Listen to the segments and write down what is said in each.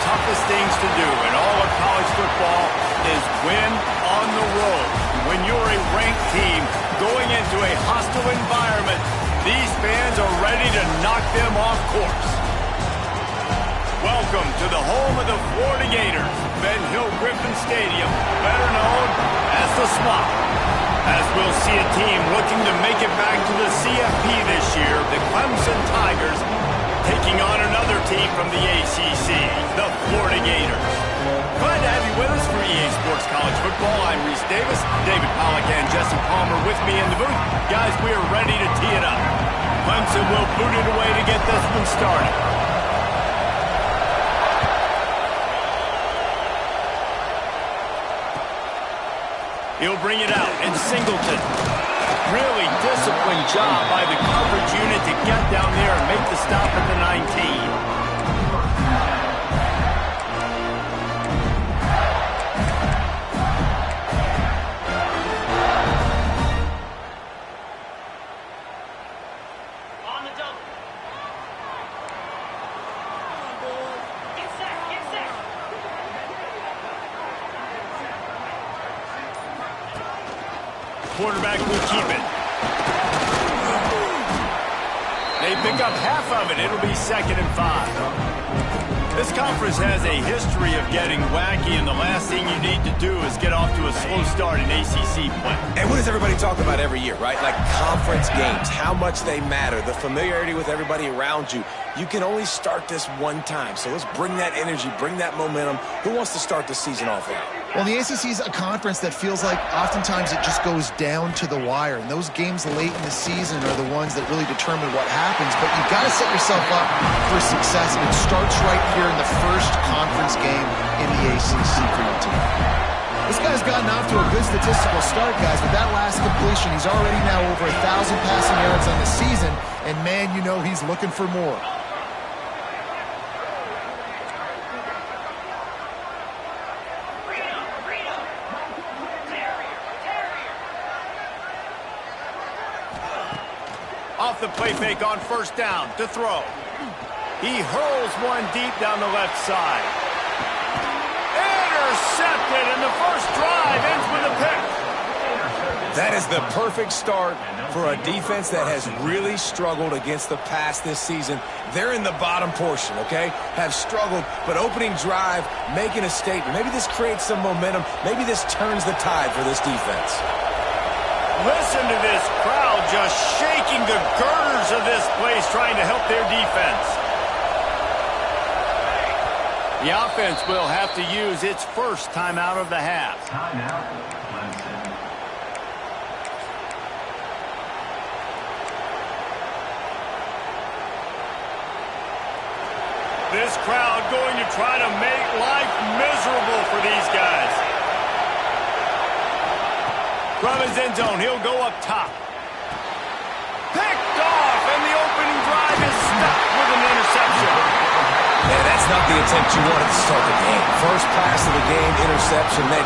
toughest things to do in all of college football is win on the road. When you're a ranked team going into a hostile environment, these fans are ready to knock them off course. Welcome to the home of the Florida Gators, Ben Hill Griffin Stadium, better known as the Swamp. As we'll see a team looking to make it back to the CFP this year, the Clemson Tigers taking on another team from the ACC, the Florida Gators. Glad to have you with us for EA Sports College Football. I'm Reese Davis, David Pollack and Jesse Palmer with me in the booth. Guys, we are ready to tee it up. Clemson will boot it away to get this one started. He'll bring it out, and Singleton. Really disciplined job by the coverage unit to get down there and make the stop at the 19. Quarterback will keep it. They pick up half of it. It'll be 2nd and 5. This conference has a history of getting wacky, and the last thing you need to do is get off to a slow start in ACC play. And what does everybody talk about every year, right? Like conference games, how much they matter, the familiarity with everybody around you. You can only start this one time, so let's bring that energy, bring that momentum. Who wants to start the season off right? Well, the ACC is a conference that feels like oftentimes it just goes down to the wire. And those games late in the season are the ones that really determine what happens. But you've got to set yourself up for success. And it starts right here in the first conference game in the ACC for your team. This guy's gotten off to a good statistical start, guys. With that last completion, he's already now over 1,000 passing yards on the season. And, man, you know he's looking for more. Off the play fake on first down to throw. He hurls one deep down the left side. Intercepted, and the first drive ends with a pick. That is the perfect start for a defense that has really struggled against the pass this season. They're in the bottom portion, okay? Have struggled, but opening drive, making a statement. Maybe this creates some momentum. Maybe this turns the tide for this defense. Listen to this crowd just shaking the girders of this place, trying to help their defense. The offense will have to use its first timeout of the half. Timeout, Clemson. This crowd going to try to make life miserable for these guys. From his end zone, he'll go up top. Picked off, and the opening drive is stopped with an interception. Yeah, that's not the attempt you wanted to start the game. First pass of the game, interception. Man,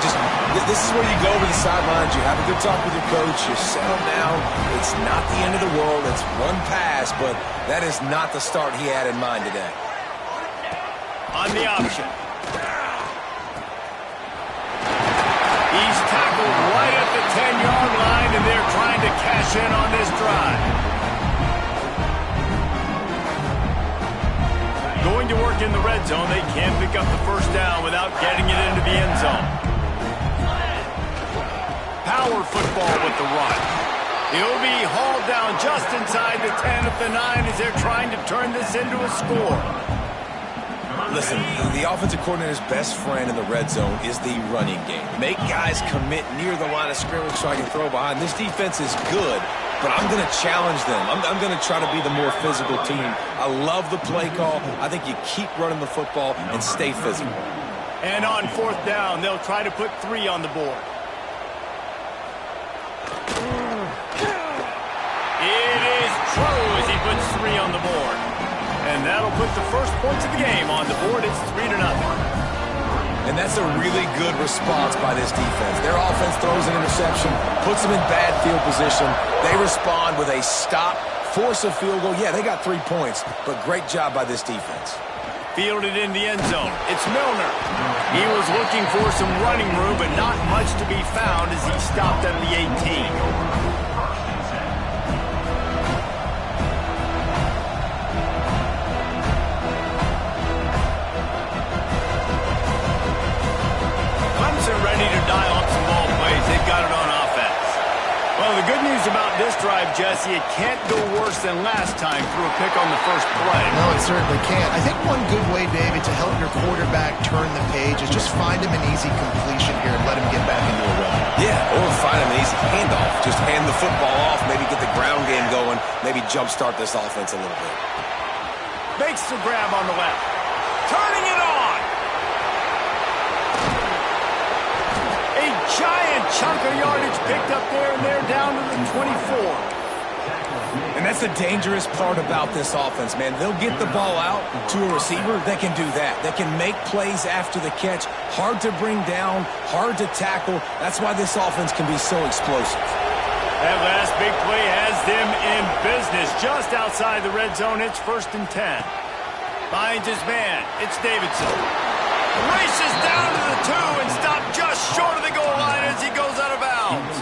this is where you go over the sidelines. You have a good talk with your coach. You settle down. It's not the end of the world. It's one pass, but that is not the start he had in mind today. On the option. He's tackled right at the 10-yard line, and they're trying to cash in on this drive. Going to work in the red zone, they can't pick up the first down without getting it into the end zone. Power football with the run. He'll be hauled down just inside the 10 of the 9 as they're trying to turn this into a score. Listen, the offensive coordinator's best friend in the red zone is the running game. Make guys commit near the line of scrimmage so I can throw behind. This defense is good, but I'm going to challenge them. I'm going to try to be the more physical team. I love the play call. I think you keep running the football and stay physical. And on fourth down, they'll try to put 3 on the board. It is true as he puts 3 on the board. And that'll put the first points of the game on the board. It's 3-0. And that's a really good response by this defense. Their offense throws an interception, puts them in bad field position. They respond with a stop, force a field goal. Yeah, they got 3 points, but great job by this defense. Fielded in the end zone. It's Milner. He was looking for some running room, but not much to be found as he stopped at the 18. Clemson ready to dial up some ball plays. They've got it on offense. Well, the good news about this drive, Jesse, it can't go worse than last time through a pick on the first play. No, it certainly can't. I think one good way, David, to help your quarterback turn the page is just find him an easy completion here and let him get back into a run. Yeah, or find him an easy handoff. Just hand the football off, maybe get the ground game going, maybe jumpstart this offense a little bit. Makes the grab on the left. Turning it on. A giant chunk of yardage picked up there, and they're down to the 24. And that's the dangerous part about this offense, man. They'll get the ball out to a receiver. They can do that. They can make plays after the catch. Hard to bring down, hard to tackle. That's why this offense can be so explosive. That last big play has them in business. Just outside the red zone, it's 1st and 10. Finds his man. It's Davidson. Races down to the 2 and stopped just short of the goal line as he goes out of bounds.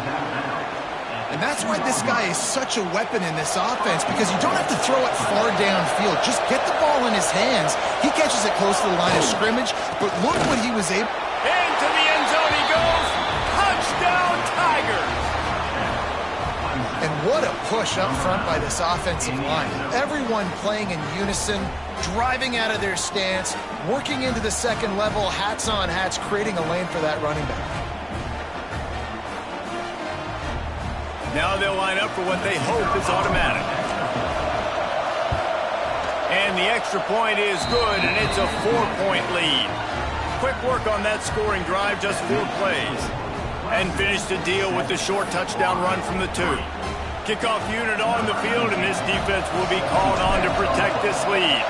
And that's why this guy is such a weapon in this offense, because you don't have to throw it far downfield. Just get the ball in his hands. He catches it close to the line of scrimmage, but look what he was able... Into the end zone he goes. Touchdown, Tigers. And what a push up front by this offensive line. Everyone playing in unison, driving out of their stance, working into the second level, hats on hats, creating a lane for that running back. Now they'll line up for what they hope is automatic. And the extra point is good, and it's a 4-point lead. Quick work on that scoring drive, just 4 plays. And finish the deal with the short touchdown run from the 2. Kickoff unit on the field, and this defense will be called on to protect this lead.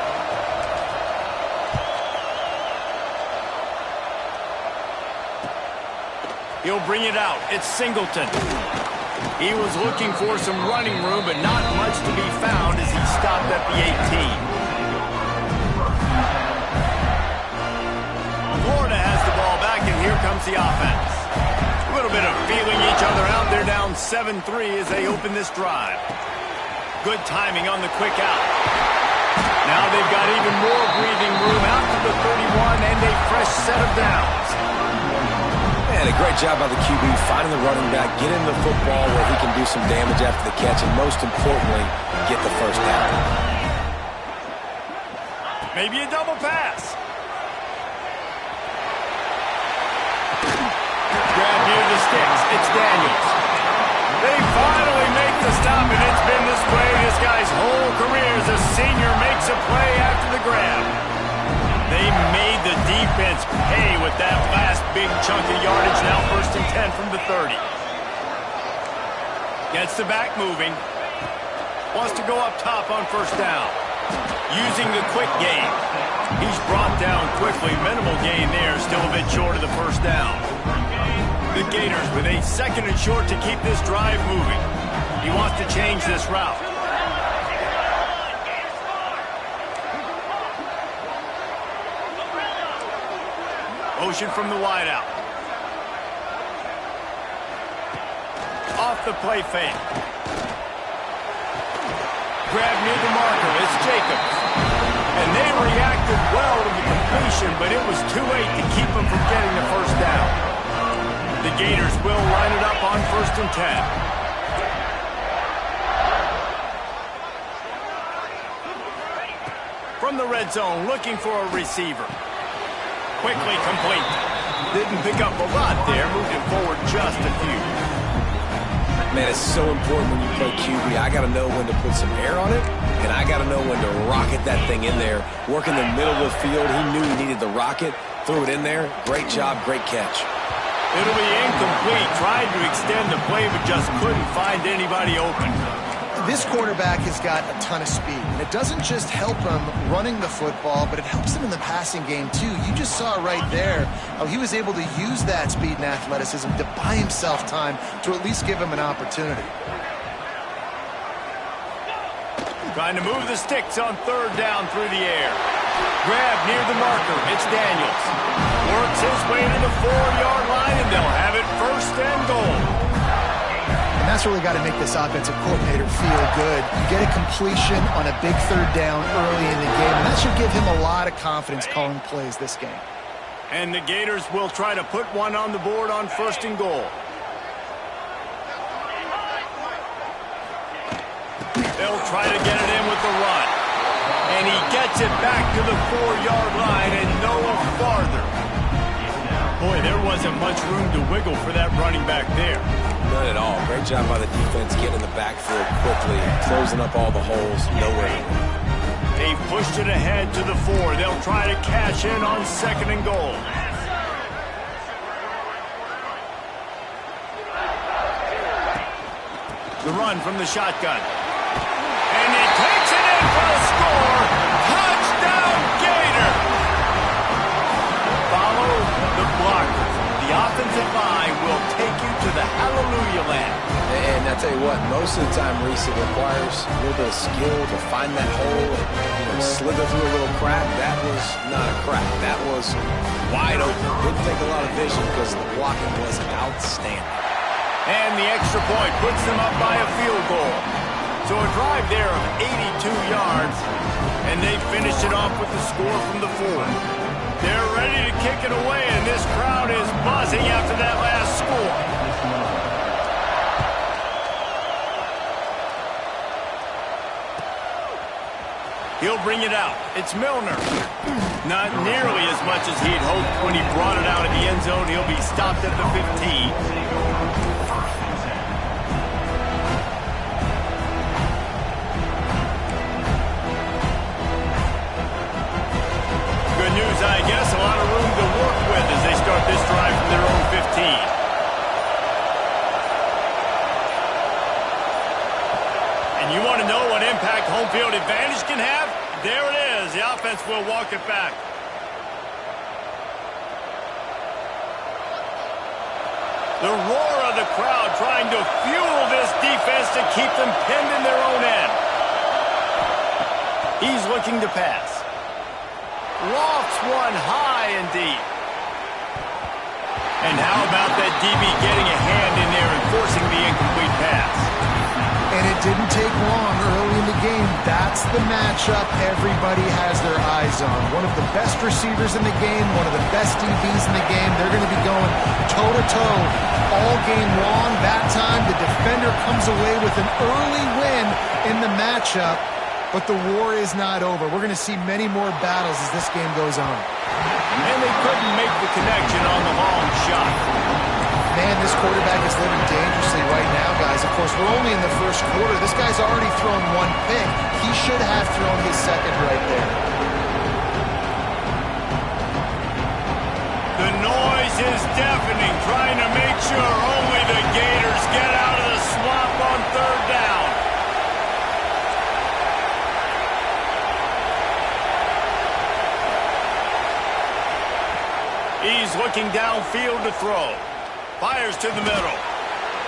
He'll bring it out. It's Singleton. He was looking for some running room, but not much to be found as he stopped at the 18. Florida has the ball back, and here comes the offense. A little bit of feeling each other out. They're down 7-3 as they open this drive. Good timing on the quick out. Now they've got even more breathing room out to the 31 and a fresh set of downs. Man, a great job by the QB finding the running back, get him the football where he can do some damage after the catch, and most importantly, get the first down. Maybe a double pass. Grab near the sticks. It's Daniels. They finally make the stop, and it's been this way this guy's whole career as a senior makes a play after the grab. They made the defense pay with that last big chunk of yardage. Now 1st and 10 from the 30. Gets the back moving. Wants to go up top on 1st down. Using the quick game. He's brought down quickly. Minimal gain there. Still a bit short of the 1st down. The Gators with a 2nd and short to keep this drive moving. He wants to change this route. Motion from the wideout. Off the play fake. Grab near the marker. It's Jacobs. And they reacted well to the completion, but it was too late to keep them from getting the 1st down. The Gators will line it up on 1st and 10. From the red zone, looking for a receiver. Quickly complete. Didn't pick up a lot there, moved it forward just a few. Man, it's so important when you play QB. I got to know when to put some air on it, and I got to know when to rocket that thing in there. Work in the middle of the field. He knew he needed the rocket. Threw it in there. Great job, great catch. It'll be incomplete. Tried to extend the play, but just couldn't find anybody open. This quarterback has got a ton of speed, and it doesn't just help him running the football, but it helps him in the passing game too. You just saw right there how he was able to use that speed and athleticism to buy himself time to at least give him an opportunity. Trying to move the sticks on 3rd down through the air. grab near the marker. It's Daniels. Works his way to the 4-yard line, and they'll have it first and goal. And that's really got to make this offensive coordinator feel good. You get a completion on a big third down early in the game, and that should give him a lot of confidence calling plays this game. And the Gators will try to put one on the board on first and goal. They'll try to get it in with the run. And he gets it back to the 4-yard line and no farther. Boy, there wasn't much room to wiggle for that running back there. None at all. Great job by the defense getting in the backfield quickly, closing up all the holes. Nowhere to go. They've pushed it ahead to the 4. They'll try to cash in on second and goal. The run from the shotgun. And he takes it in for a score. Touchdown, Gator! Follow the blocker. The offensive line will take you to the hallelujah land. And I tell you what, most of the time, Reese, it requires a little bit of skill to find that hole and slither through a little crack. That was not a crack. That was wide open. Didn't take a lot of vision because the blocking was outstanding. And the extra point puts them up by a field goal. So a drive there of 82 yards, and they finish it off with the score from the 4. They're ready to kick it away, and this crowd is buzzing after that last score. He'll bring it out. It's Milner. Not nearly as much as he'd hoped when he brought it out of the end zone. He'll be stopped at the 15. Good news, I guess. A lot of room to work with as they start this drive from their own 15. And you want to know what impact home field advantage can have? There it is. The offense will walk it back. The roar of the crowd trying to fuel this defense to keep them pinned in their own end. He's looking to pass. Lofts one high and deep. And how about that DB getting a hand in there and forcing the incomplete pass? And it didn't take long early in the game. That's the matchup everybody has their eyes on. One of the best receivers in the game, one of the best DBs in the game. They're going to be going toe-to-toe all game long. That time, the defender comes away with an early win in the matchup. But the war is not over. We're going to see many more battles as this game goes on. And they couldn't make the connection on the long shot. Man, this quarterback is living dangerously right now, guys. Of course, we're only in the first quarter. This guy's already thrown one pick. He should have thrown his second right there. The noise is deafening, trying to make sure only the Gators get out of the swamp on third down. He's looking downfield to throw. Fires to the middle.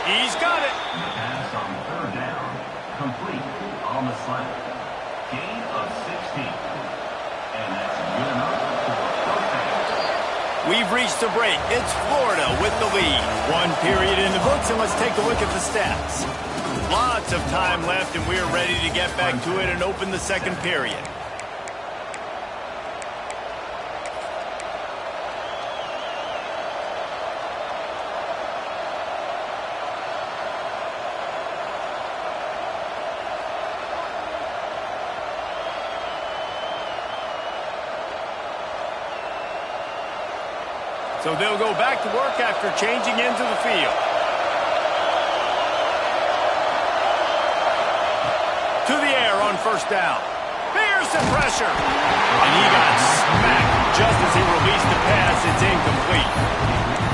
He's got it. Pass on third down. Complete on the slant. Gain of 16. And that's good enough for first down. We've reached the break. It's Florida with the lead. One period in the books, and let's take a look at the stats. Lots of time left, and we're ready to get back to it and open the second period. So they'll go back to work after changing into the field. To the air on first down. Pearson pressure. And he got smacked just as he released the pass. It's incomplete.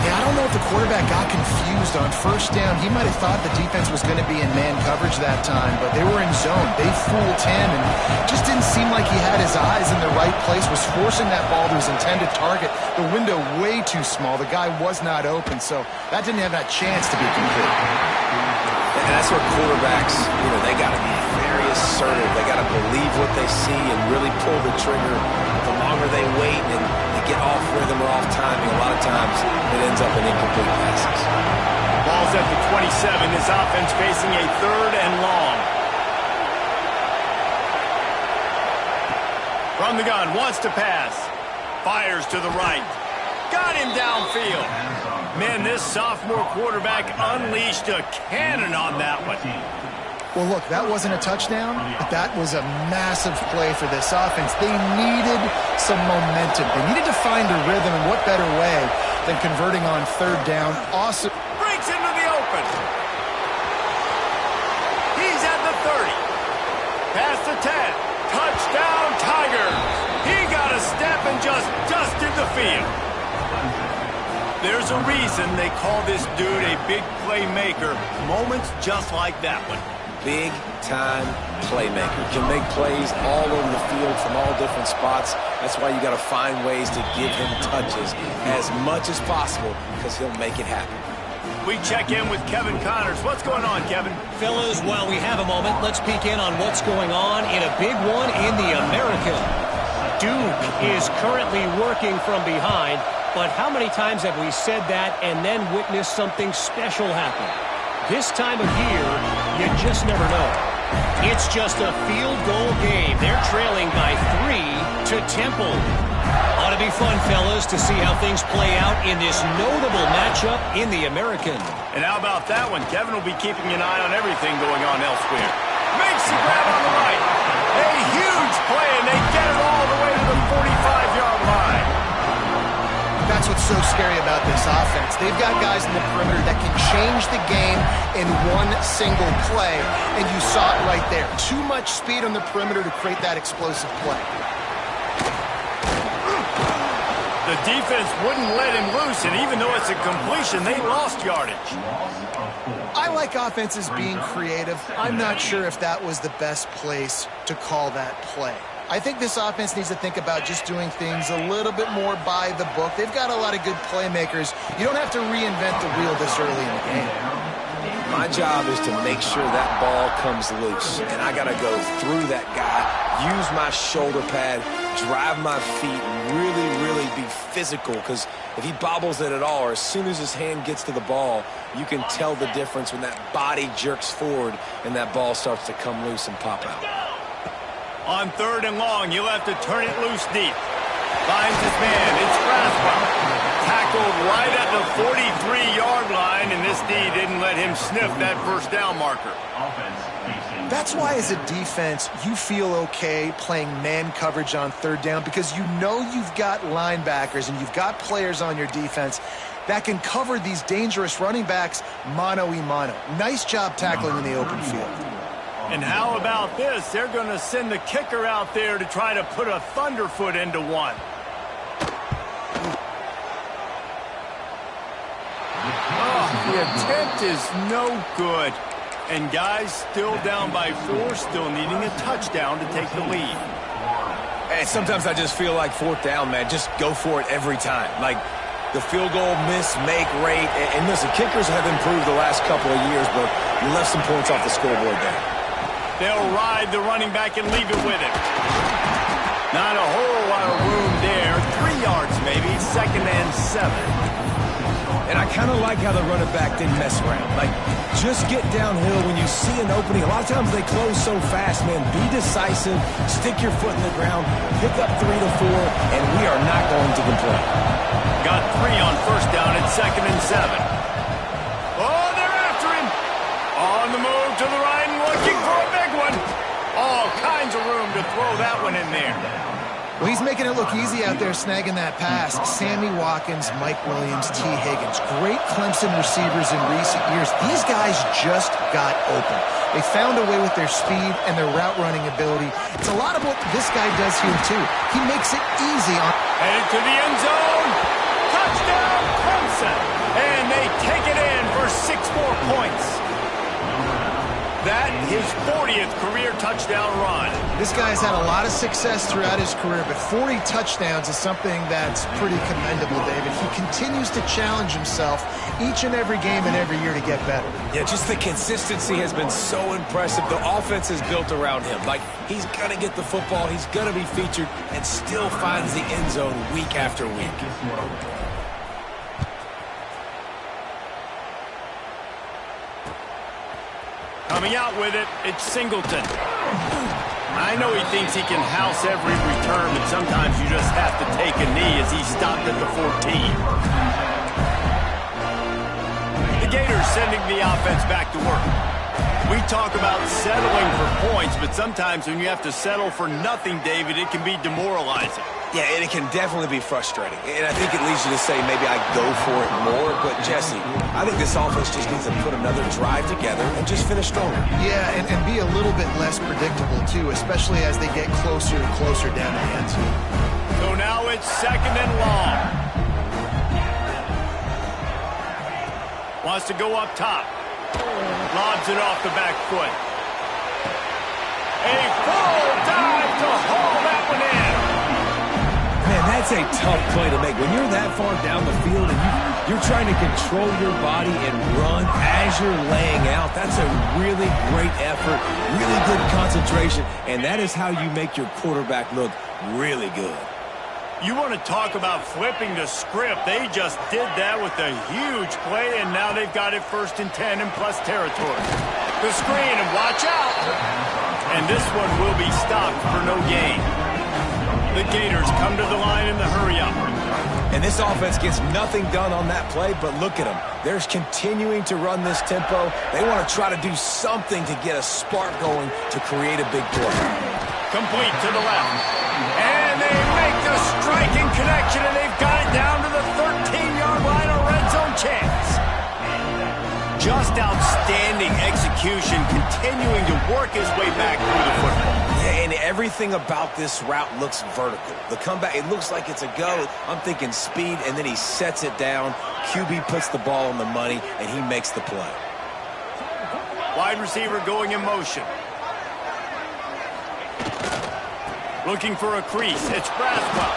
Yeah, I don't know if the quarterback got confused on first down. He might have thought the defense was going to be in man coverage that time, but they were in zone. They fooled him, and just didn't seem like he had his eyes in the right place, was forcing that ball to his intended target. The window way too small. The guy was not open, so that didn't have that chance to be complete. And that's where quarterbacks, they got to be very assertive. They got to believe what they see and really pull the trigger. The longer longer they wait and they get off rhythm or off timing, a lot of times it ends up in incomplete passes. Ball's at the 27. His offense facing a 3rd and long. From the gun, wants to pass. Fires to the right. Got him downfield. Man, this sophomore quarterback unleashed a cannon on that one. Well, look, that wasn't a touchdown, but that was a massive play for this offense. They needed some momentum. They needed to find a rhythm, and what better way than converting on 3rd down. Awesome. Breaks into the open. He's at the 30. Past the 10. Touchdown, Tigers. He got a step and just dusted the field. There's a reason they call this dude a big playmaker. Moments just like that one. Big-time playmaker. Can make plays all over the field from all different spots. That's why you got to find ways to give him touches as much as possible because he'll make it happen. We check in with Kevin Connors. What's going on, Kevin? Fellas, while we have a moment, let's peek in on what's going on in a big one in the American. Duke is currently working from behind, but how many times have we said that and then witnessed something special happen? This time of year, you just never know. It's just a field goal game. They're trailing by 3 to Temple. Ought to be fun, fellas, to see how things play out in this notable matchup in the American. And how about that one? Kevin will be keeping an eye on everything going on elsewhere. Makes the grab on the right. A huge play, and they get it all the way to the 45-yard line. That's what's so scary about this offense. They've got guys in the perimeter that can change the game in one single play, and you saw it right there. Too much speed on the perimeter to create that explosive play. The defense wouldn't let him loose, and even though it's a completion, they lost yardage. I like offenses being creative. I'm not sure if that was the best place to call that play. I think this offense needs to think about just doing things a little bit more by the book. They've got a lot of good playmakers. You don't have to reinvent the wheel this early in the game. My job is to make sure that ball comes loose, and I got to go through that guy, use my shoulder pad, drive my feet, and really be physical, because if he bobbles it at all, or as soon as his hand gets to the ball, you can tell the difference when that body jerks forward and that ball starts to come loose and pop out. On 3rd and long, you'll have to turn it loose deep. Finds his man. It's Braswell. Tackled right at the 43-yard line, and this D didn't let him sniff that first down marker. That's why, as a defense, you feel okay playing man coverage on 3rd down, because you know you've got linebackers and you've got players on your defense that can cover these dangerous running backs mano-a-mano. Nice job tackling in the open field. And how about this? They're going to send the kicker out there to try to put a thunderfoot into one. Oh, the attempt is no good. And guys still down by 4, still needing a touchdown to take the lead. Hey, sometimes I just feel like 4th down, man. Just go for it every time. Like the field goal miss-make rate. And listen, kickers have improved the last couple of years, but you left some points off the scoreboard there. They'll ride the running back and leave it with him. Not a whole lot of room there. 3 yards maybe, 2nd and 7. And I kind of like how the running back didn't mess around. Like, just get downhill when you see an opening. A lot of times they close so fast, man. Be decisive, stick your foot in the ground, pick up 3 to 4, and we are not going to complain. Got 3 on 1st down at 2nd and 7. Oh, they're after him. On the move to the right and looking for a big one. All kinds of room to throw that one in there. Well, he's making it look easy out there snagging that pass. Sammy Watkins, Mike Williams, T. Higgins. Great Clemson receivers in recent years. These guys just got open. They found a way with their speed and their route running ability. It's a lot of what this guy does here, too. He makes it easy on... Headed to the end zone. Touchdown, Clemson. And they take it in for 6 more points. That is his 40th career touchdown run. This guy's had a lot of success throughout his career, but 40 touchdowns is something that's pretty commendable, David. He continues to challenge himself each and every game and every year to get better. Yeah, just the consistency has been so impressive. The offense is built around him. Like, he's going to get the football, he's going to be featured, and still finds the end zone week after week. Coming out with it, it's Singleton. I know he thinks he can house every return, but sometimes you just have to take a knee as he stopped at the 14. The Gators sending the offense back to work. We talk about settling for points, but sometimes when you have to settle for nothing, David, it can be demoralizing. Yeah, and it can definitely be frustrating. And I think it leads you to say maybe I go for it more. But, Jesse, I think this offense just needs to put another drive together and just finish stronger. Yeah, and be a little bit less predictable, too, especially as they get closer and closer down to the end zone. So now it's 2nd and long. Wants to go up top. Lobs it off the back foot. A full dive to haul that one in. Man, that's a tough play to make. When you're that far down the field and you're trying to control your body and run as you're laying out, that's a really great effort, really good concentration, and that is how you make your quarterback look really good. You want to talk about flipping the script. They just did that with a huge play, and now they've got it 1st and 10 in plus territory. The screen, and watch out. And this one will be stopped for no gain. The Gators come to the line in the hurry-up. And this offense gets nothing done on that play, but look at them. They're continuing to run this tempo. They want to try to do something to get a spark going to create a big play. Complete to the left. And they make the striking connection, and they've got it down to the 13-yard line, a red zone chance. Just outstanding execution, continuing to work his way back through the football. Yeah, and everything about this route looks vertical. The comeback, it looks like it's a go. I'm thinking speed, and then he sets it down. QB puts the ball on the money, and he makes the play. Wide receiver going in motion. Looking for a crease. It's Braswell.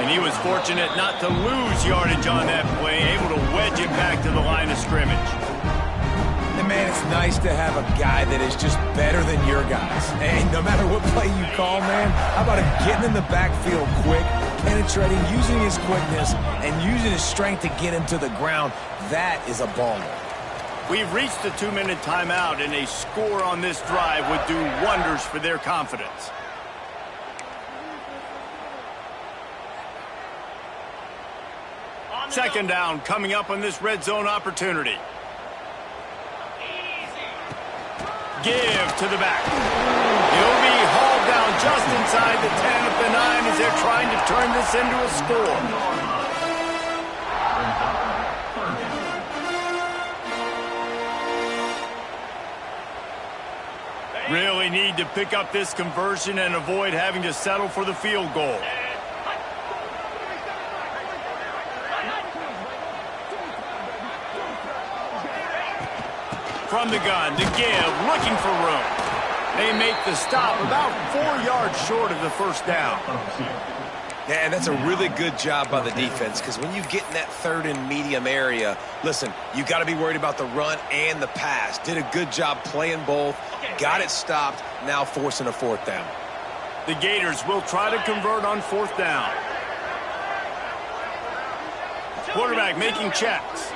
And he was fortunate not to lose yardage on that play, able to wedge it back to the line of scrimmage. And man, it's nice to have a guy that is just better than your guys. And no matter what play you call, man, how about him getting in the backfield quick, penetrating, using his quickness, and using his strength to get him to the ground. That is a baller. We've reached the 2-minute timeout, and a score on this drive would do wonders for their confidence. Second down coming up on this red zone opportunity. Give to the back. He'll be hauled down just inside the 10 at the 9 as they're trying to turn this into a score. Really need to pick up this conversion and avoid having to settle for the field goal. From the gun, to give, looking for room. They make the stop about 4 yards short of the first down. Yeah, and that's a really good job by the defense, because when you get in that 3rd and medium area, listen, you got to be worried about the run and the pass. Did a good job playing both, got it stopped, now forcing a 4th down. The Gators will try to convert on 4th down. Quarterback making checks.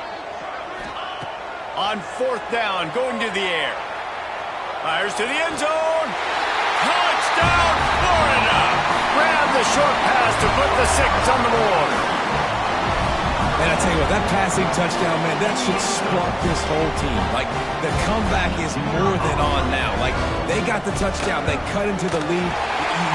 On 4th down, going to the air. Fires to the end zone. Touchdown, Florida! Grab the short pass to put the 6 on the board. And I tell you what, that passing touchdown, man, that should spark this whole team. Like, the comeback is more than on now. Like, they got the touchdown. They cut into the lead.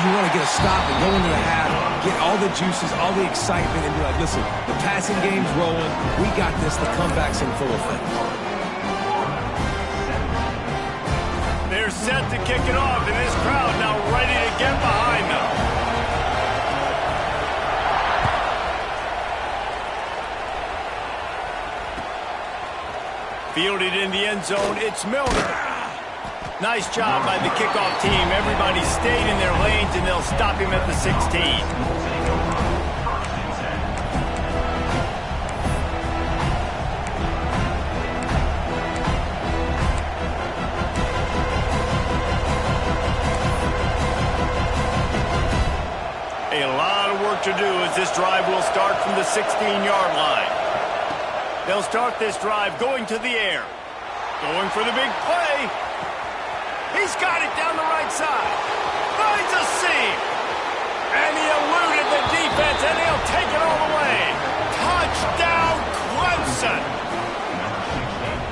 You want to get a stop and go into the half, get all the juices, all the excitement, and be like, listen, the passing game's rolling. We got this. The comeback's in full effect. They're set to kick it off, and this crowd now ready to get behind them. Fielded in the end zone, it's Milner. Nice job by the kickoff team. Everybody stayed in their lanes, and they'll stop him at the 16. A lot of work to do as this drive will start from the 16-yard line. They'll start this drive going to the air. Going for the big play. He's got it down the right side. Finds a seam. And he eluded the defense, and he'll take it all the way. Touchdown, Clemson.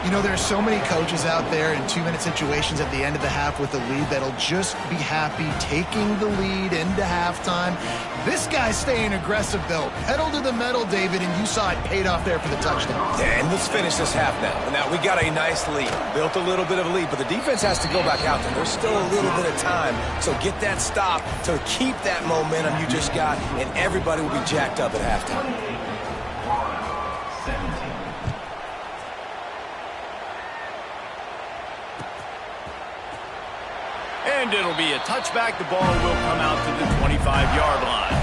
You know, there are so many coaches out there in 2-minute situations at the end of the half with a lead that'll just be happy taking the lead into halftime. This guy's staying aggressive, though. Pedal to the metal, David, and you saw it paid off there for the touchdown. Yeah, and let's finish this half now. Now, we got a nice lead. Built a little bit of a lead, but the defense has to go back out there. There's still a little bit of time, so get that stop to keep that momentum you just got, and everybody will be jacked up at halftime. And it'll be a touchback. The ball will come out to the 25-yard line.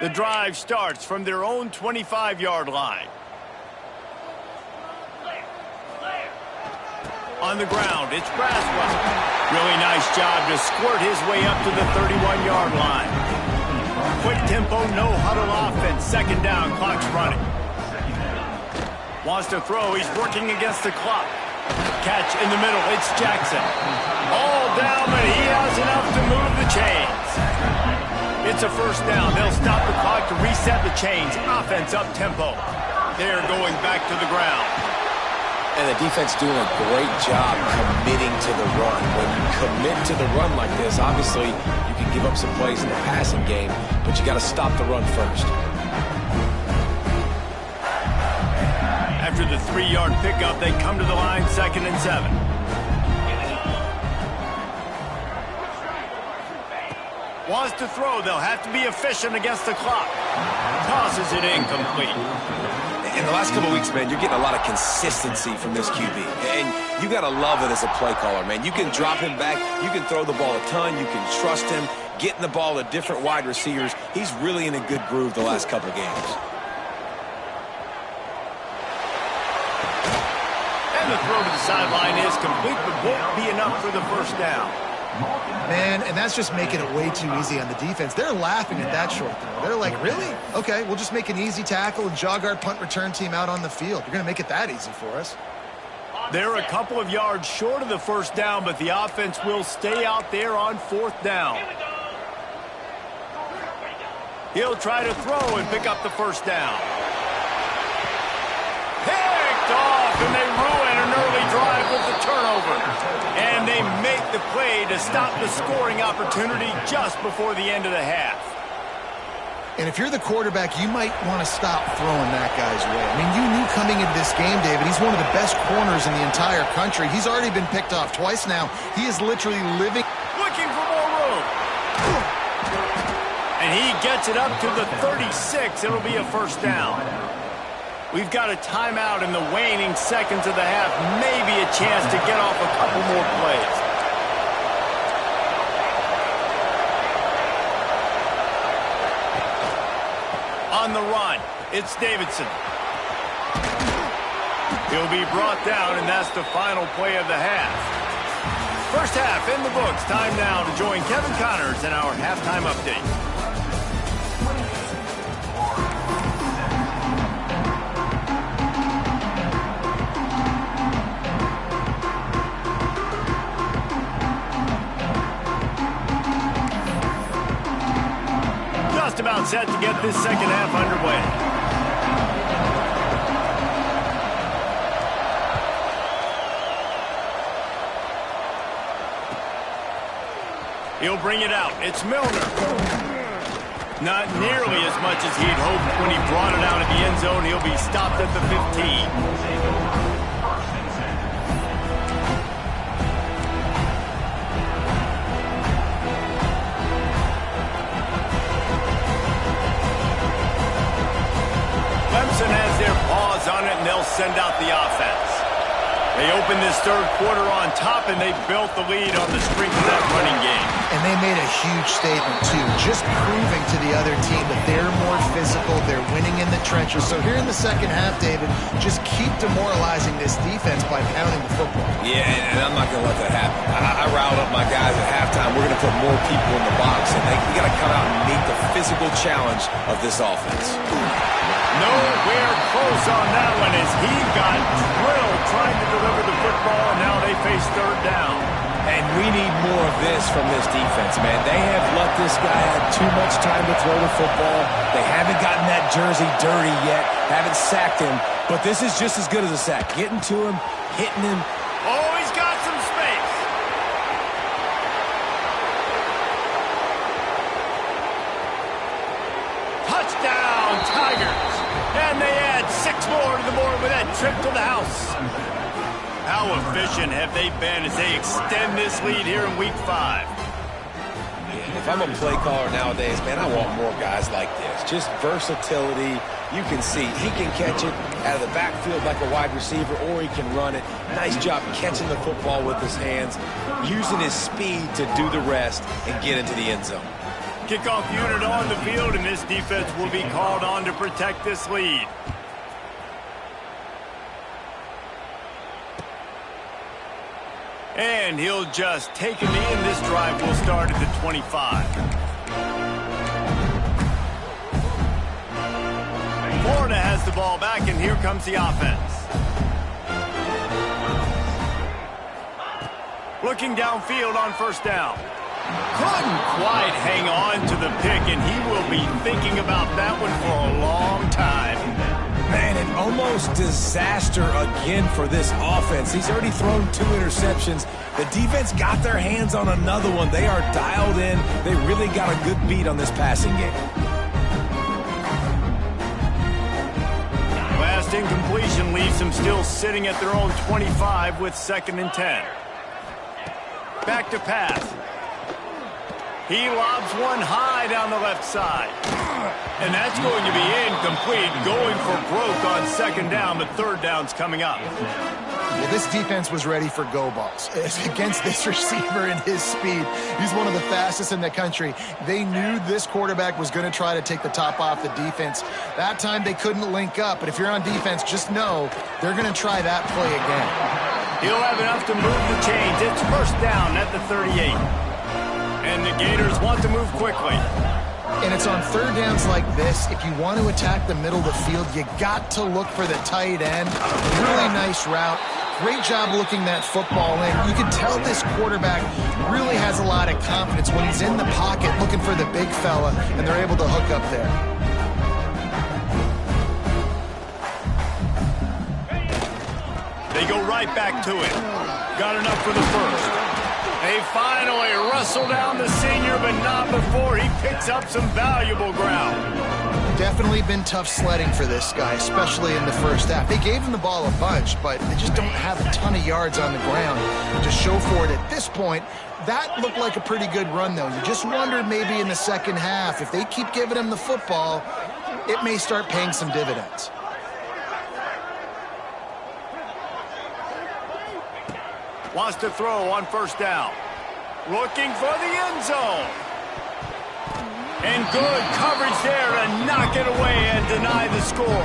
The drive starts from their own 25-yard line. On the ground, it's Braswell. Really nice job to squirt his way up to the 31-yard line. Quick tempo, no huddle offense. Second down, clock's running. Wants to throw, he's working against the clock. Catch in the middle, it's Jackson. All down, but he has enough to move the chains. It's a first down. They'll stop the clock to reset the chains. Offense up tempo. They're going back to the ground. And the defense doing a great job committing to the run. When you commit to the run like this, obviously you can give up some plays in the passing game, but you got to stop the run first. After the 3-yard pickup, they come to the line, 2nd and 7. Wants to throw. They'll have to be efficient against the clock. Tosses it incomplete. In the last couple of weeks, man, you're getting a lot of consistency from this QB. And you got to love it as a play caller, man. You can drop him back. You can throw the ball a ton. You can trust him. Getting the ball to different wide receivers. He's really in a good groove the last couple of games. And the throw to the sideline is complete, but won't be enough for the first down. Man, and that's just making it way too easy on the defense. They're laughing at that short throw. They're like, really? Okay, we'll just make an easy tackle and jog our punt return team out on the field. You're going to make it that easy for us. They're a couple of yards short of the first down, but the offense will stay out there on 4th down. He'll try to throw and pick up the first down. Picked off, and they ruin an early drive with the turnover. And they make the play to stop the scoring opportunity just before the end of the half. And if you're the quarterback, you might want to stop throwing that guy's way. I mean, you knew coming into this game, David, he's one of the best corners in the entire country. He's already been picked off twice now. He is literally living. Looking for more room. And he gets it up to the 36. It'll be a first down. We've got a timeout in the waning seconds of the half. Maybe a chance to get off a couple more plays. On the run, it's Davidson. He'll be brought down, and that's the final play of the half. First half in the books. Time now to join Kevin Connors in our halftime update. Just about set to get this second half underway. He'll bring it out. It's Milner. Not nearly as much as he'd hoped when he brought it out of the end zone. He'll be stopped at the 15. Clemson has their paws on it, and they'll send out the offense. They opened this third quarter on top, and they built the lead on the strength of that running game. And they made a huge statement, too, just proving to the other team that they're more physical, they're winning in the trenches. So here in the second half, David, just keep demoralizing this defense by pounding the football. Yeah, and I'm not going to let that happen. I riled up my guys at halftime. We're going to put more people in the box, and we got to come out and meet the physical challenge of this offense. Nowhere close on that one as he got drilled trying to deliver the football, and now they face third down. And we need more of this from this defense, man. They have let this guy have too much time to throw the football. They haven't gotten that jersey dirty yet, haven't sacked him, but this is just as good as a sack. Getting to him, hitting him. Oh, he's got some space. Touchdown, Tigers. And they add 6 more to the board with that trip to the house. How efficient have they been as they extend this lead here in Week 5? Yeah, if I'm a play caller nowadays, man, I want more guys like this. Just versatility. You can see he can catch it out of the backfield like a wide receiver, or he can run it. Nice job catching the football with his hands, using his speed to do the rest and get into the end zone. Kickoff unit on the field, and this defense will be called on to protect this lead. And he'll just take a knee, and this drive will start at the 25. Florida has the ball back, and here comes the offense. Looking downfield on first down. Couldn't quite hang on to the pick, and he will be thinking about that one for a long time. Man, an almost disaster again for this offense. He's already thrown 2 interceptions. The defense got their hands on another one. They are dialed in. They really got a good beat on this passing game. Last incompletion leaves them still sitting at their own 25 with 2nd and 10. Back to pass. He lobs one high down the left side. And that's going to be incomplete, going for broke on 2nd down, but 3rd down's coming up. Well, this defense was ready for go balls. Against this receiver and his speed, he's one of the fastest in the country. They knew this quarterback was going to try to take the top off the defense. That time they couldn't link up, but if you're on defense, just know they're going to try that play again. He'll have enough to move the chains. It's 1st down at the 38. And the Gators want to move quickly. And it's on 3rd downs like this. If you want to attack the middle of the field, you got to look for the tight end. Really nice route. Great job looking that football in. You can tell this quarterback really has a lot of confidence when he's in the pocket looking for the big fella, and they're able to hook up there. They go right back to it. Got enough for the first. They finally wrestle down the senior, but not before he picks up some valuable ground. Definitely been tough sledding for this guy, especially in the first half. They gave him the ball a bunch, but they just don't have a ton of yards on the ground to show for it at this point. That looked like a pretty good run, though. You just wondered maybe in the second half, if they keep giving him the football, it may start paying some dividends. Wants to throw on 1st down. Looking for the end zone. And good coverage there to knock it away and deny the score.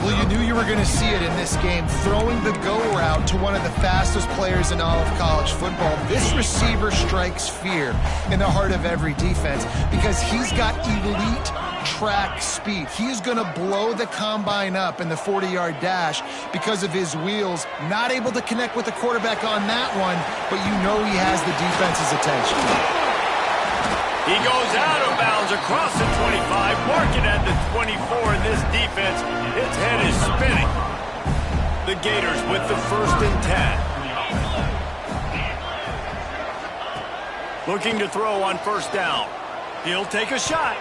Well, you knew you were going to see it in this game. Throwing the go route to one of the fastest players in all of college football. This receiver strikes fear in the heart of every defense because he's got elite track speed. He is going to blow the combine up in the 40-yard dash because of his wheels. Not able to connect with the quarterback on that one, but you know he has the defense's attention. He goes out of bounds across the 25, marking at the 24, and this defense, its head is spinning. The Gators with the 1st and 10. Looking to throw on 1st down. He'll take a shot.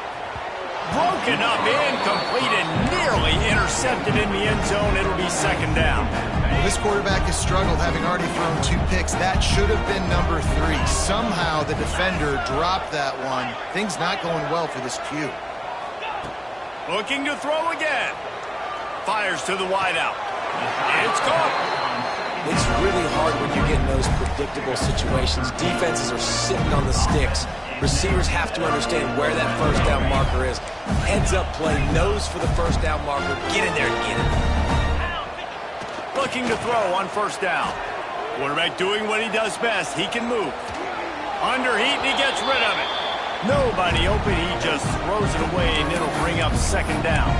Broken up, incomplete, and nearly intercepted in the end zone. It'll be 2nd down. This quarterback has struggled, having already thrown 2 picks. That should have been number 3. Somehow the defender dropped that one. Things not going well for this Q. Looking to throw again. Fires to the wideout. It's caught. It's really hard when you get in those predictable situations. Defenses are sitting on the sticks. Receivers have to understand where that 1st down marker is. Heads up play, nose for the 1st down marker. Get in there and get it. Looking to throw on 1st down. Quarterback doing what he does best. He can move. Under heat, and he gets rid of it. Nobody open. He just throws it away, and it'll bring up 2nd down.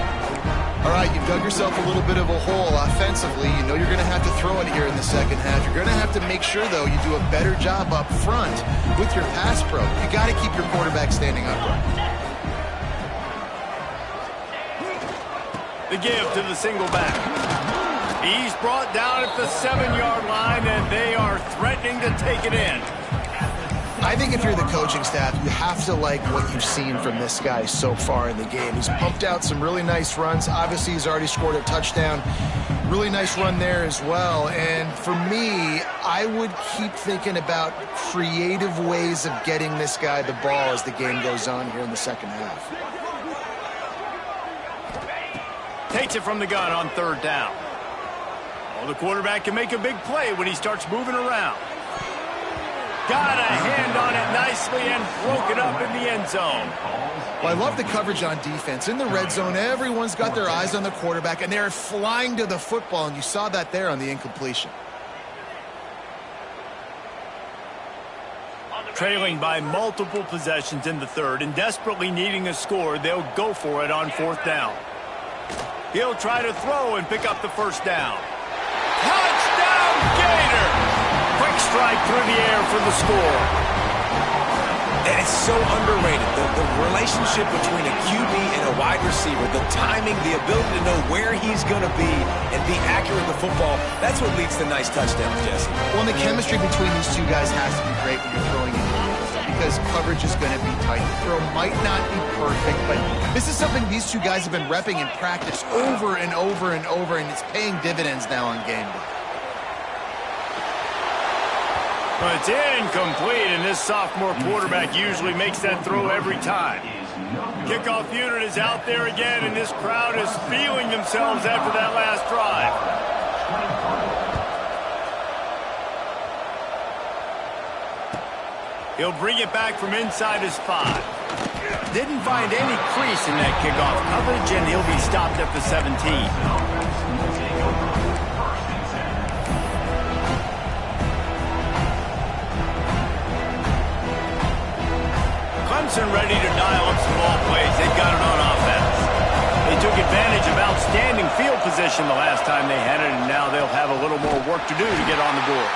All right, you've dug yourself a little bit of a hole offensively. You know you're going to have to throw it here in the 2nd half. You're going to have to make sure, though, you do a better job up front with your pass pro. You got to keep your quarterback standing upright. The give to the single back. He's brought down at the 7-yard line, and they are threatening to take it in. I think if you're the coaching staff, you have to like what you've seen from this guy so far in the game. He's pumped out some really nice runs. Obviously, he's already scored a touchdown. Really nice run there as well. And for me, I would keep thinking about creative ways of getting this guy the ball as the game goes on here in the 2nd half. Takes it from the gun on 3rd down. Well, the quarterback can make a big play when he starts moving around. Got a hand on it nicely and broke it up in the end zone. Well, I love the coverage on defense. In the red zone, everyone's got their eyes on the quarterback, and they're flying to the football, and you saw that there on the incompletion. Trailing by multiple possessions in the 3rd and desperately needing a score, they'll go for it on 4th down. He'll try to throw and pick up the 1st down. Touchdown, Gator! Quick strike through the air for the score. And it's so underrated. The relationship between a QB and a wide receiver, the timing, the ability to know where he's going to be and be accurate with the football, that's what leads to nice touchdowns, Jesse. Well, the chemistry between these two guys has to be great when you're throwing in because coverage is going to be tight. The throw might not be perfect, but this is something these two guys have been repping in practice over and over and over, and it's paying dividends now on game day. Well, it's incomplete, and this sophomore quarterback usually makes that throw every time. Kickoff unit is out there again, and this crowd is feeling themselves after that last drive. He'll bring it back from inside his 5. Didn't find any crease in that kickoff coverage, and he'll be stopped at the 17. Clemson ready to dial up some ball plays. They've got it on offense. They took advantage of outstanding field position the last time they had it, and now they'll have a little more work to do to get on the board.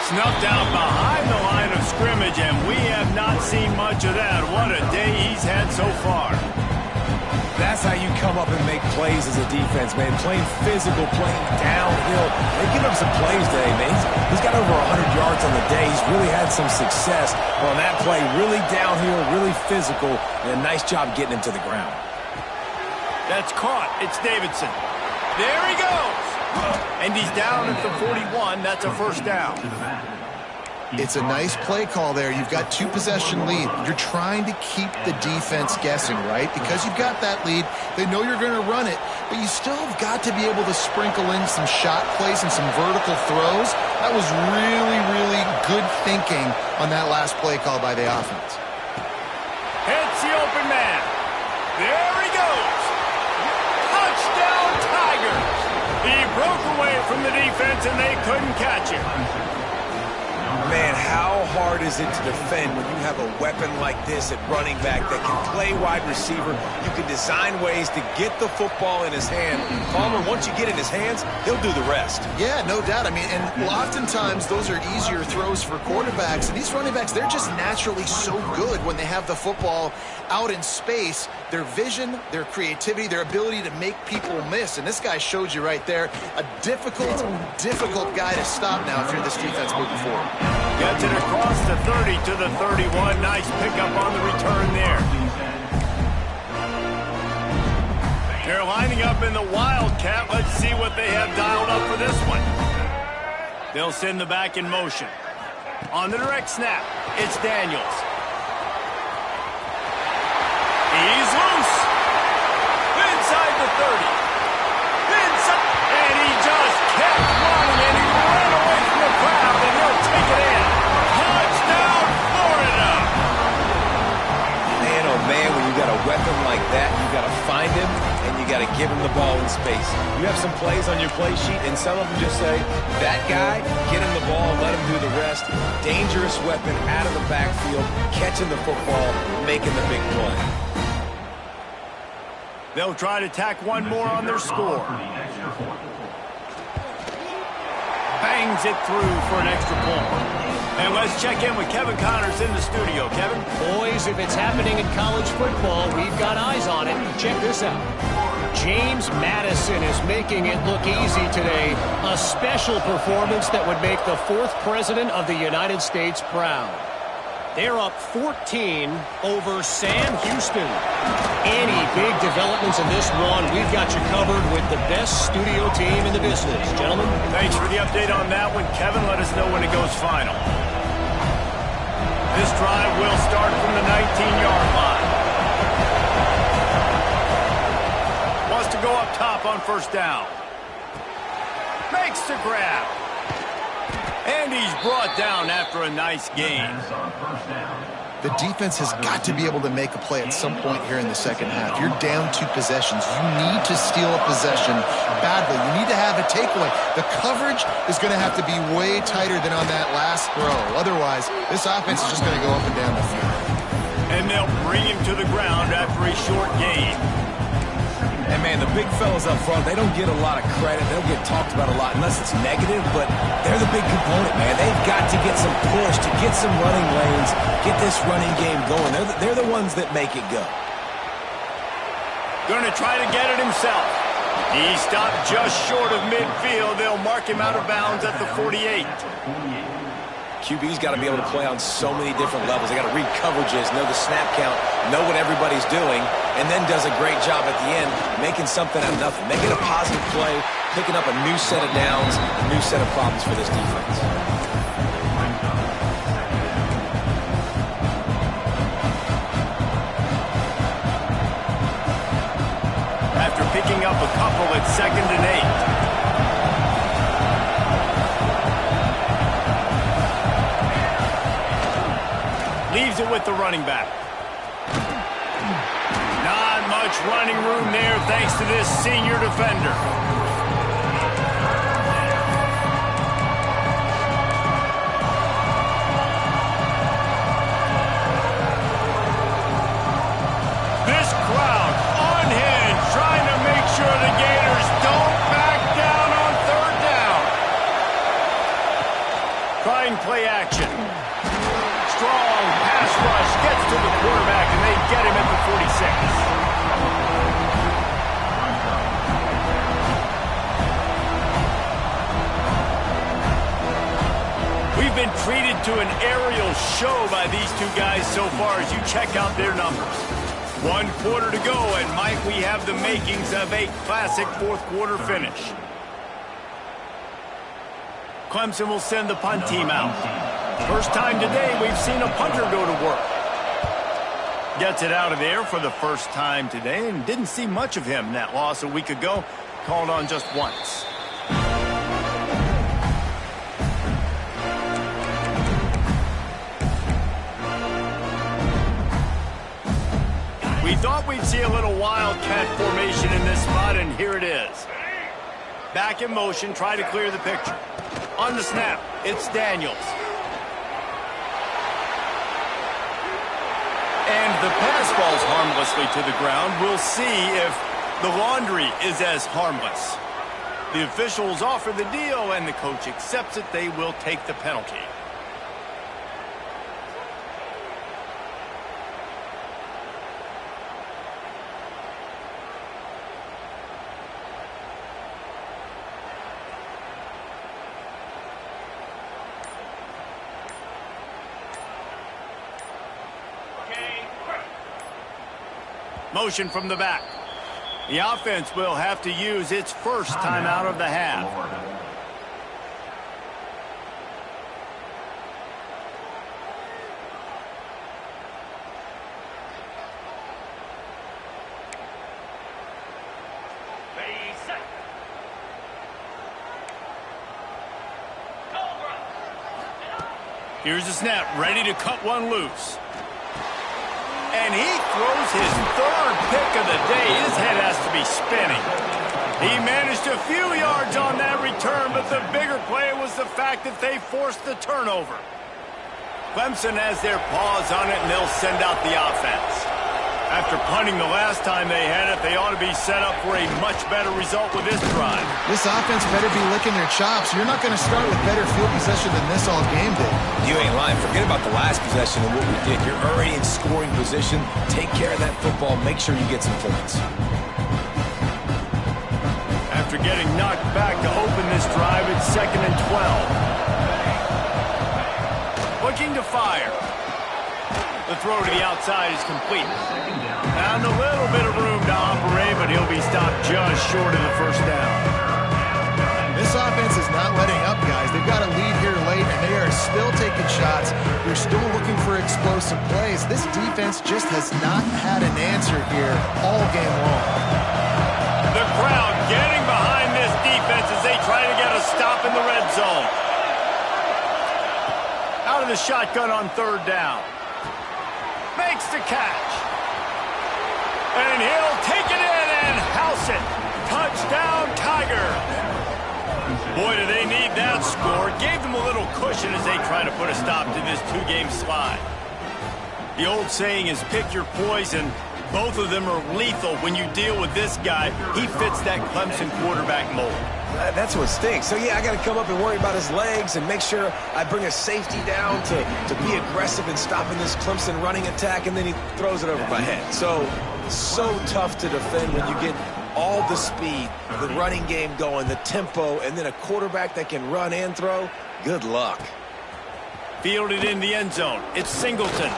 Snuffed out behind the line of scrimmage, and we have not seen much of that. What a day he's had so far. That's how you come up and make plays as a defense, man. Playing physical, playing downhill. They give him some plays today, man. He's got over 100 yards on the day. He's really had some success on that play. Really downhill, really physical, and a nice job getting him to the ground. That's caught. It's Davidson. There he goes. And he's down at the 41. That's a 1st down. It's a nice play call there. You've got 2-possession lead. You're trying to keep the defense guessing, right? Because you've got that lead. They know you're going to run it, but you still have got to be able to sprinkle in some shot plays and some vertical throws. That was really, really good thinking on that last play call by the offense. Hits the open man. There he goes. Touchdown, Tigers. broke away from the defense, and they couldn't catch him. Man, how hard is it to defend when you have a weapon like this at running back that can play wide receiver? You can design ways to get the football in his hand. Palmer, once you get it in his hands, he'll do the rest. Yeah, no doubt. I mean, and oftentimes those are easier throws for quarterbacks. And these running backs, they're just naturally so good when they have the football out in space. Their vision, their creativity, their ability to make people miss. And this guy showed you right there, a difficult guy to stop now if you're this defense moving forward. Gets it across the 30 to the 31. Nice pickup on the return there. They're lining up in the Wildcat. Let's see what they have dialed up for this one. They'll send the back in motion. On the direct snap, it's Daniels. He's loose. Inside the 30. Inside. And he just kept running, and he ran away from the crowd, and he'll take it in. Touchdown, Florida. Man, oh man, when you got a weapon like that, you got to find him, and you got to give him the ball in space. You have some plays on your play sheet, and some of them just say, that guy, get him the ball, let him do the rest. Dangerous weapon out of the backfield, catching the football, making the big play. They'll try to tack one more on their score. Bangs it through for an extra point. And let's check in with Kevin Connors in the studio. Kevin? Boys, if it's happening in college football, we've got eyes on it. Check this out. James Madison is making it look easy today. A special performance that would make the 4th president of the United States proud. They're up 14 over Sam Houston. Any big developments in this one, we've got you covered with the best studio team in the business. Gentlemen. Thanks for the update on that one, Kevin. Let us know when it goes final. This drive will start from the 19-yard line. Wants to go up top on first down. Makes the grab. And he's brought down after a nice gain. The defense has got to be able to make a play at some point here in the second half. You're down 2 possessions. You need to steal a possession badly. You need to have a takeaway. The coverage is going to have to be way tighter than on that last throw. Otherwise, this offense is just going to go up and down the field. And they'll bring him to the ground after a short gain. And man, the big fellas up front, they don't get a lot of credit. They don't get talked about a lot unless it's negative, but they're the big component, man. They've got to get some push, to get some running lanes, get this running game going. They're the ones that make it go. Going to try to get it himself. He stopped just short of midfield. They'll mark him out of bounds at the 48. QB's got to be able to play on so many different levels. They got to read coverages, know the snap count, know what everybody's doing, and then does a great job at the end making something out of nothing, making a positive play, picking up a new set of downs, a new set of problems for this defense. After picking up a couple at 2nd and 8. Leaves it with the running back. Not much running room there thanks to this senior defender. This crowd unhinged, trying to make sure the Gators don't back down on 3rd down. Trying play action. Strong pass rush gets to the quarterback, and they get him at the 46. We've been treated to an aerial show by these two guys so far as you check out their numbers. 1 quarter to go, and Mike, we have the makings of a classic 4th quarter finish. Clemson will send the punt team out. First time today we've seen a punter go to work. Gets it out of there for the first time today, and didn't see much of him. That loss a week ago, called on just once. We thought we'd see a little wildcat formation in this spot, and here it is. Back in motion, try to clear the picture. On the snap, it's Daniels. And the pass falls harmlessly to the ground. We'll see if the laundry is as harmless. The officials offer the deal, and the coach accepts it. They will take the penalty. Motion from the back. The offense will have to use its first timeout of the half. Here's the snap, ready to cut one loose. And he throws his third pick of the day. His head has to be spinning. He managed a few yards on that return, but the bigger play was the fact that they forced the turnover. Clemson has their paws on it, and they'll send out the offense. After punting the last time they had it, they ought to be set up for a much better result with this drive. This offense better be licking their chops. You're not going to start with better field possession than this all game day. You ain't lying. Forget about the last possession and what we did. You're already in scoring position. Take care of that football. Make sure you get some points. After getting knocked back to open this drive, it's 2nd and 12. Looking to fire. The throw to the outside is complete. And a little bit of room to operate, but he'll be stopped just short of the first down. This offense is not letting up, guys. They've got a lead here late, and they are still taking shots. They're still looking for explosive plays. This defense just has not had an answer here all game long. The crowd getting behind this defense as they try to get a stop in the red zone. Out of the shotgun on 3rd down. Makes the catch. And he'll take it in and house it. Touchdown, Tiger. Boy, do they need that score. Gave them a little cushion as they try to put a stop to this 2-game slide. The old saying is pick your poison. Both of them are lethal when you deal with this guy. He fits that Clemson quarterback mold. That's what stinks. So, yeah, I got to come up and worry about his legs and make sure I bring a safety down to be aggressive in stopping this Clemson running attack, and then he throws it over my head. So tough to defend when you get all the speed, the running game going, the tempo, and then a quarterback that can run and throw. Good luck. Fielded in the end zone. It's Singleton.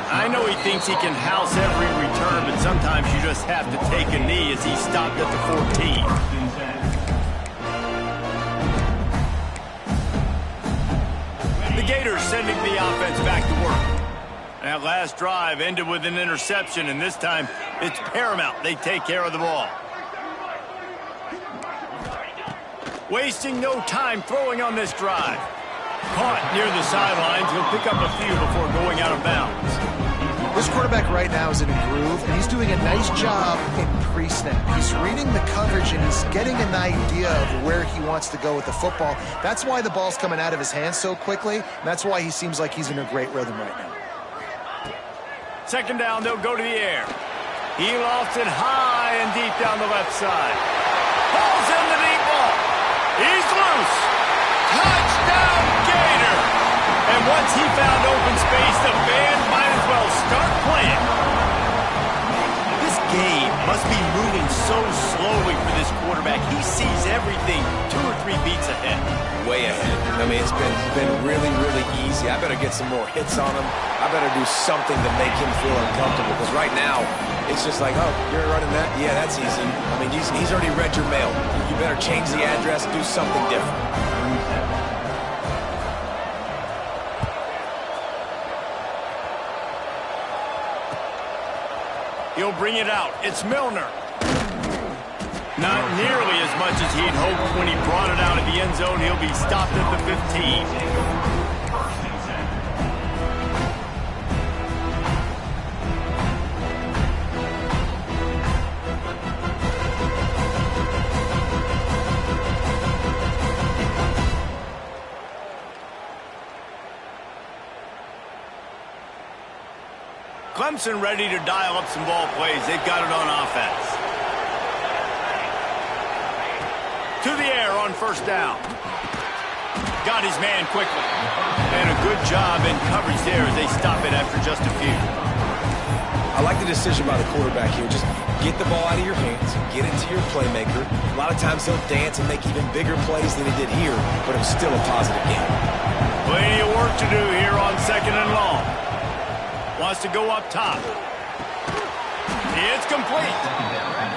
I know he thinks he can house every return, but sometimes you just have to take a knee as he stopped at the 14. The Gators sending the offense back to work. That last drive ended with an interception, and this time it's paramount they take care of the ball. Wasting no time throwing on this drive. Caught near the sidelines. He'll pick up a few before going out of bounds. This quarterback right now is in a groove, and he's doing a nice job in pre-snap. He's reading the coverage, and he's getting an idea of where he wants to go with the football. That's why the ball's coming out of his hands so quickly, and that's why he seems like he's in a great rhythm right now. 2nd down, they'll go to the air. He lofts it high and deep down the left side. Pulls in the deep ball. He's loose. Touchdown, Gator! And once he found open space, the band might as well start playing. This game must be moving so slowly for this quarterback. He sees everything 2 or 3 beats ahead. Way ahead. I mean, it's been really, really easy. I better get some more hits on him. I better do something to make him feel uncomfortable, because right now, it's just like, oh, you're running that? Yeah, that's easy. I mean, he's already read your mail. You better change the address, do something different. He'll bring it out. It's Milner. Not nearly as much as he'd hoped when he brought it out of the end zone. He'll be stopped at the 15. Clemson ready to dial up some ball plays. They've got it on offense. To the air on first down. Got his man quickly. And a good job in coverage there as they stop it after just a few. I like the decision by the quarterback here. Just get the ball out of your hands, get it to your playmaker. A lot of times he'll dance and make even bigger plays than he did here, but it was still a positive game. Plenty of work to do here on 2nd and long. Wants to go up top. It's complete.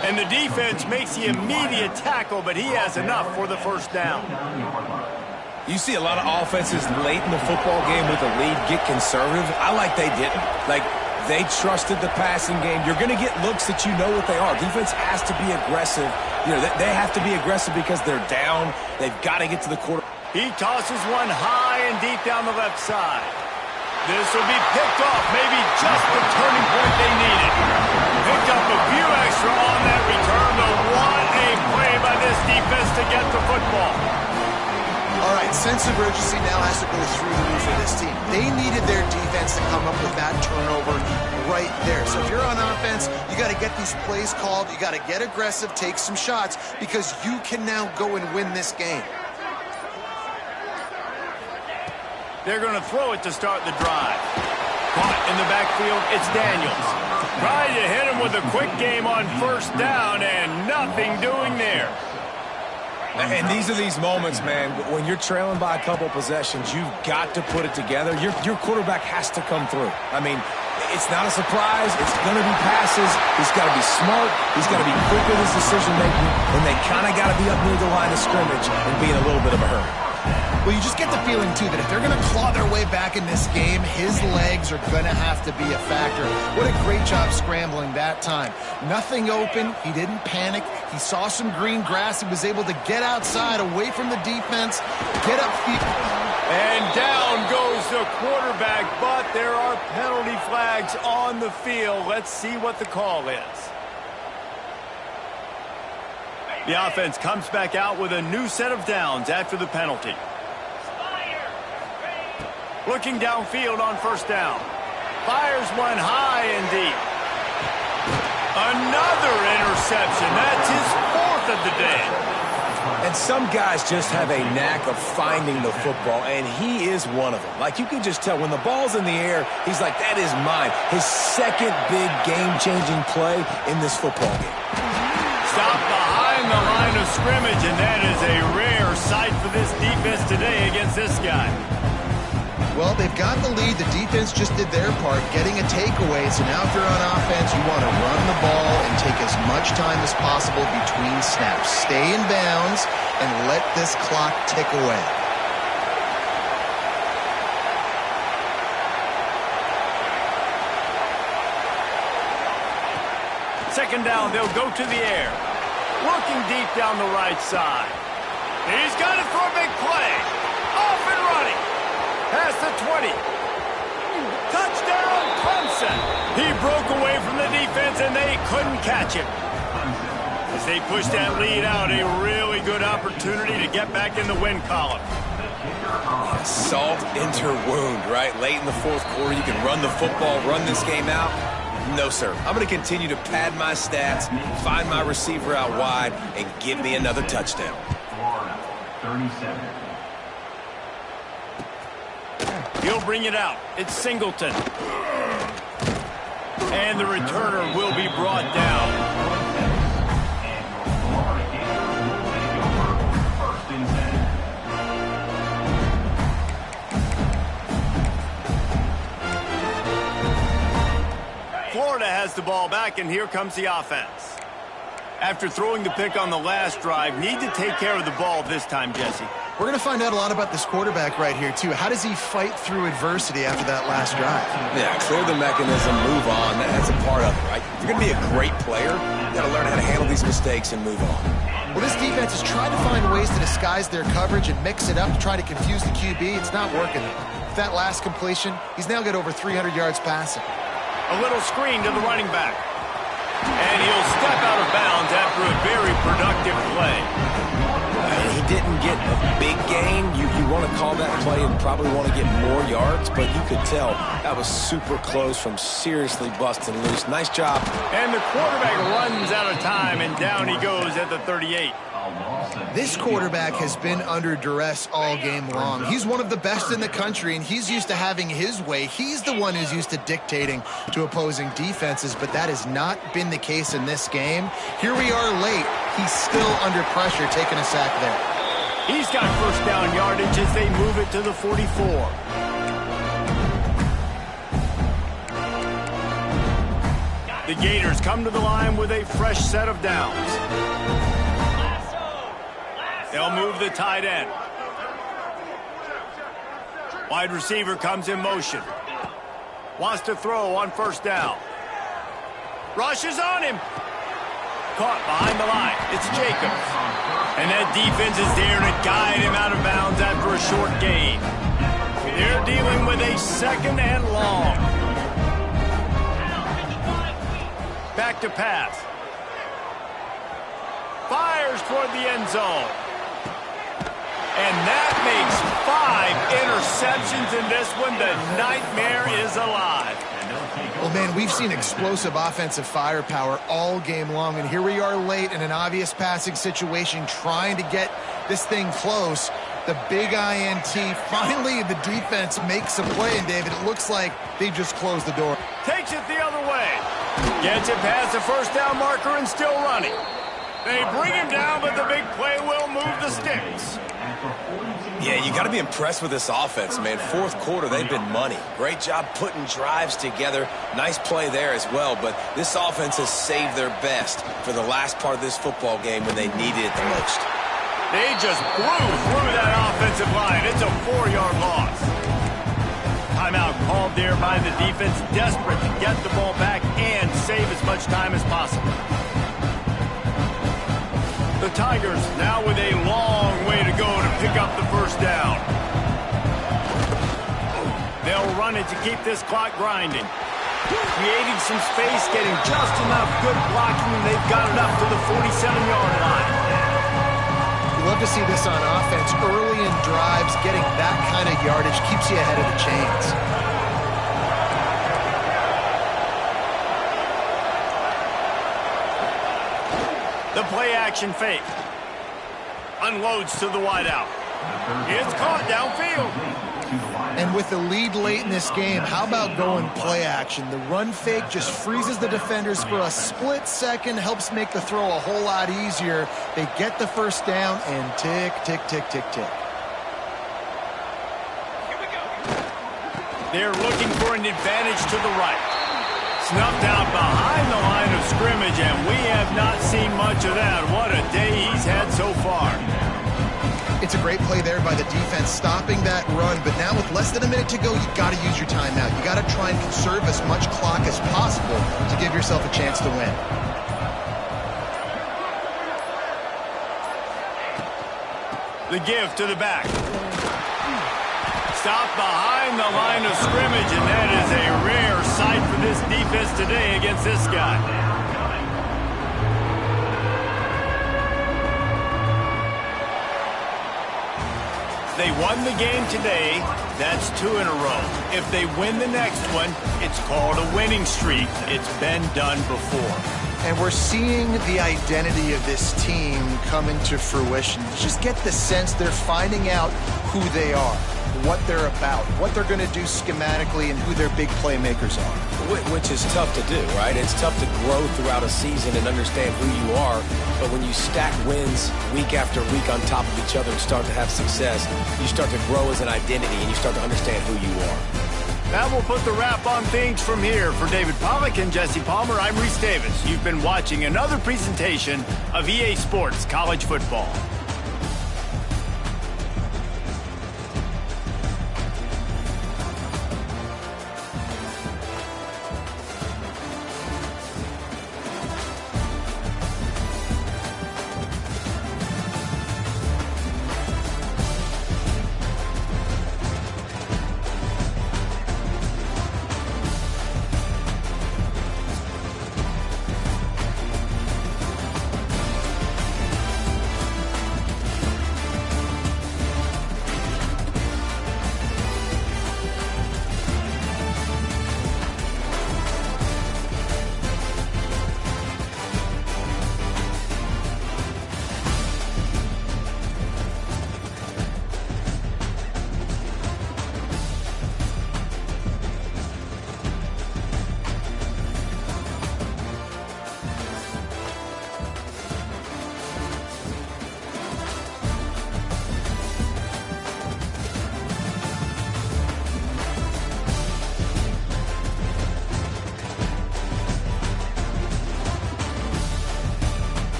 And the defense makes the immediate tackle, but he has enough for the first down. You see a lot of offenses late in the football game with a lead get conservative. I like they didn't. Like, they trusted the passing game. You're going to get looks that you know what they are. Defense has to be aggressive. You know, they have to be aggressive because they're down. They've got to get to the quarter. He tosses one high and deep down the left side. This will be picked off. Maybe just the turning point they needed. Picked up a few extra on that return, but what a play by this defense to get the football. All right, sense of urgency now has to go through the roof for this team. They needed their defense to come up with that turnover right there. So if you're on offense, you got to get these plays called. You got to get aggressive, take some shots, because you can now go and win this game. They're going to throw it to start the drive. Caught in the backfield, it's Daniels. Trying to hit him with a quick game on first down, and nothing doing there. And these are these moments, man, when you're trailing by a couple possessions, you've got to put it together. Your quarterback has to come through. I mean, it's not a surprise. It's going to be passes. He's got to be smart. He's got to be quick with his decision-making, and they kind of got to be up near the line of scrimmage and be in a little bit of a hurry. Well, you just get the feeling, too, that if they're going to claw their way back in this game, his legs are going to have to be a factor. What a great job scrambling that time. Nothing open. He didn't panic. He saw some green grass. He was able to get outside, away from the defense, get upfield. And down goes the quarterback, but there are penalty flags on the field. Let's see what the call is. The offense comes back out with a new set of downs after the penalty. Looking downfield on first down. Fires one high and deep. Another interception. That's his 4th of the day. And some guys just have a knack of finding the football, and he is one of them. Like, you can just tell when the ball's in the air, he's like, that is mine. His second big game-changing play in this football game. Stopped behind the line of scrimmage, and that is a rare sight for this defense today against this guy. Well, they've got the lead. The defense just did their part, getting a takeaway. So now if you're on offense, you want to run the ball and take as much time as possible between snaps. Stay in bounds and let this clock tick away. Second down, they'll go to the air. Looking deep down the right side. He's got it for a big play. Off and running. Past the 20. Touchdown, Clemson. He broke away from the defense, and they couldn't catch him. As they push that lead out, a really good opportunity to get back in the win column. Salt into wound, right? Late in the 4th quarter, you can run the football, run this game out. No, sir. I'm going to continue to pad my stats, find my receiver out wide, and give me another touchdown. Florida, 37. He'll bring it out. It's Singleton. And the returner will be brought down. And your Florida Gators will take over 1st and 10. Florida has the ball back, and here comes the offense. After throwing the pick on the last drive, need to take care of the ball this time, Jesse. We're going to find out a lot about this quarterback right here, too. How does he fight through adversity after that last drive? Yeah, clear the mechanism, move on. That's a part of it, right? If you're going to be a great player, you got to learn how to handle these mistakes and move on. Well, this defense has tried to find ways to disguise their coverage and mix it up to try to confuse the QB. It's not working. With that last completion, he's now got over 300 yards passing. A little screen to the running back. And he'll step out of bounds after a very productive play. He didn't get a big gain. You want to call that play and probably want to get more yards, but you could tell that was super close from seriously busting loose. Nice job. And the quarterback runs out of time, and down he goes at the 38. This quarterback has been under duress all game long. He's one of the best in the country, and he's used to having his way. He's the one who's used to dictating to opposing defenses, but that has not been the case in this game. Here we are late. He's still under pressure, taking a sack there. He's got first down yardage as they move it to the 44. The Gators come to the line with a fresh set of downs. They'll move the tight end. Wide receiver comes in motion. Wants to throw on first down. Rushes on him. Caught behind the line. It's Jacobs. And that defense is there to guide him out of bounds after a short gain. They're dealing with a second and long. Back to pass. Fires toward the end zone. And that makes 5 interceptions in this one. The nightmare is alive. Well, man, we've seen explosive offensive firepower all game long, and here we are late in an obvious passing situation trying to get this thing close. The big INT, finally the defense makes a play, and David, it looks like they just closed the door. Takes it the other way. Gets it past the first down marker and still running. They bring him down, but the big play will move the sticks. Yeah, you got to be impressed with this offense, man. Fourth quarter, they've been money. Great job putting drives together. Nice play there as well, but this offense has saved their best for the last part of this football game when they needed it the most. They just blew through that offensive line. It's a 4-yard loss. Timeout called there by the defense, desperate to get the ball back and save as much time as possible. The Tigers now with a long way to go to pick up the first down. They'll run it to keep this clock grinding. Creating some space, getting just enough good blocking, and they've got it up to the 47-yard line. You love to see this on offense. Early in drives, getting that kind of yardage keeps you ahead of the chains. The play-action fake. Unloads to the wideout. It's caught downfield. And with the lead late in this game, how about going play action? The run fake just freezes the defenders for a split second, helps make the throw a whole lot easier. They get the first down and tick, tick, tick, tick, tick. They're looking for an advantage to the right. Snuffed out behind the line of scrimmage, and we have not seen much of that. What a day he's had so far. It's a great play there by the defense, stopping that run. But now with less than a minute to go, you've got to use your timeout. You got to try and conserve as much clock as possible to give yourself a chance to win. The give to the back. Stopped behind the line of scrimmage, and that is a rare sight for this defense today against this guy. They won the game today. That's 2 in a row. If they win the next one, it's called a winning streak. It's been done before. And we're seeing the identity of this team come into fruition. Just get the sense they're finding out who they are, what they're about, what they're going to do schematically, and who their big playmakers are. Which is tough to do, right? It's tough to grow throughout a season and understand who you are. But when you stack wins week after week on top of each other and start to have success, you start to grow as an identity and you start to understand who you are. That will put the wrap on things from here. For David Pollack and Jesse Palmer, I'm Reese Davis. You've been watching another presentation of EA Sports College Football.